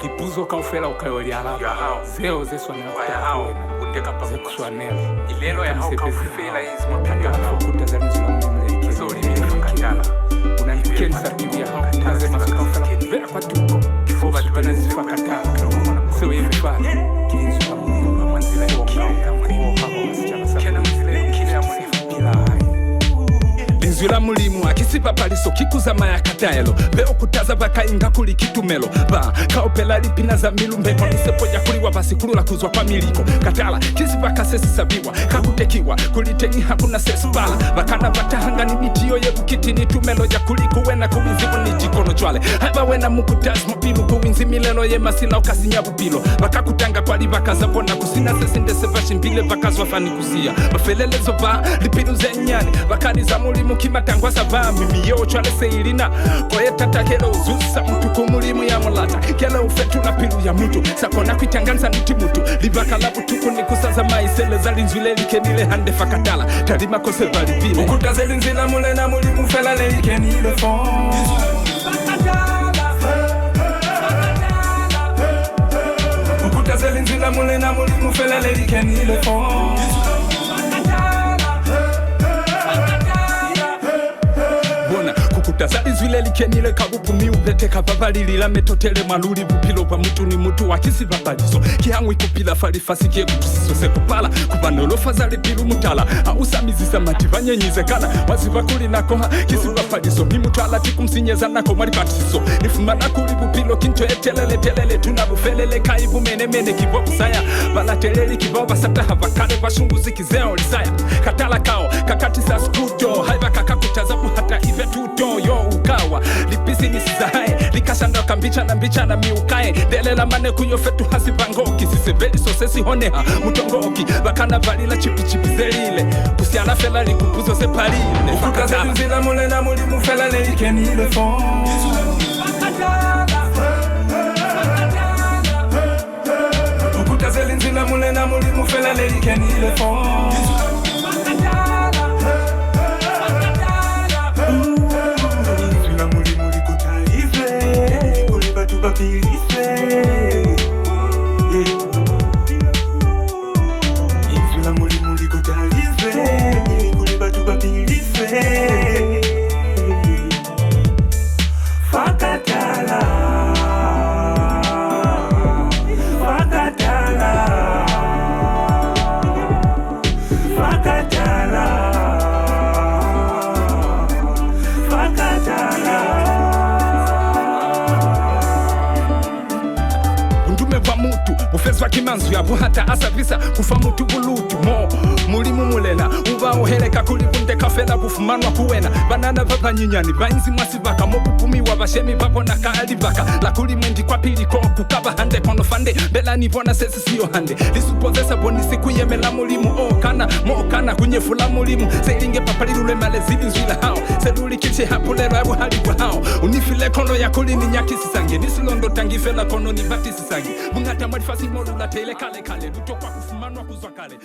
lipuzo kaufela ukayoliala zeo zeswa na hao undeka pa kuswanela ilelo ya hao kaufela hizi mapigano fukuta za nzula mlimle kizuri mifakatala unanikensa tibia hao nazema kaufela vera kwa tuko kifoba tubana zifakatala sewe yemefana kilinzula mlimle mwanzila yonga kena mzile kile ya mlifu Nzula mulimu akisipa paliso kikuza maya kataelo Beo kutaza baka inga kuli kitumelo Ba kaopela lipina za milu mbeko Nisepo ya kuliwa basi kulula kuzwa kwa miliko Katala kisipa kasesi sabiwa Kakutekiwa kulitengi hakuna sesi bala Bakana batahanga ni mitiyo yebu kiti ni tumelo ya kuliku wena kumizimu ni jikono chwale Haiba wena mukutazi mobilu kuwinzi milelo ye masila ukasinya bupilo Baka kutanga kwa li baka zapona kusina sesi ndese bashi mbile baka zwafani kusia Bafelelezo ba lipilu zenyani Bakani za mulimu kimatangwa saba mimi yo chwale seilina koye tata kelo uzusa mtu kumulimu ya mulata kelo ufetu na pilu ya mtu sakona kuitanganza niti mtu libaka labu tuku ni kusaza maisele za linzwile likenile hande fakatala talima kose bali vile ukuta ze linzila mule na mulimu fela le likenile fon ukuta ze linzila mule na mulimu fela le likenile fon Kukutaza izwile likenile kabupumi upete kababalilila metotele maluli bupilo pa mutu ni mutu wakisi babalizo Kiangwi kupila falifasi kie kutusiso se kupala Kubanolofa za lipilu mutala Ausamiziza mativanye nyizekana Waziva kuli nakoha kisi babalizo Mimutala tikumsinyeza nako maribatiso Nifumana kuli bupilo kincho etelele telele Tunabufelele kaibu mene mene kibo kusaya Bala telele kibo basata havakale Bashunguzi kizeo lisaya Katala kao kakati sa skuto Haiba kakakutaza hata ive tuto yo ukawa lipisi nisizahae likashanda kambicha na miukae delela mane kuyofetu hasibangoki sisebeli sosesi honeha mutongoki bakana valila chipichipi zelile kusiana fela likupuzo sepalile ukuta ze linzila mule na mulimu fela le likenile fon ukuta ze linzila mule na mulimu fela le likenile fon Ufezwa kimanzu ya buhata asavisa kufa mutu bulutu mo mulimu mulela uba uheleka kulibunde kafela bufumanwa kuwena banana vapanyinyani bainzi mwasivaka mobupumi wa bashemi bapo na kaalivaka la kulimwendi kwa pili ko kukaba hande kono fande bela ni bona sesi siyo hande lisupozesa bonisi kuyemela mulimu okana kunyefula mulimu seilinge papalilule male zili nzwila hao seduli kiche hapulelo ebu halibwa hao unifile kono ya kulini nyakisi sange nisilondo tangifela kono ni batisi sange mungata marifasi Simolu la tele kale kale, luto kwa kufumanwa kuzwa kale.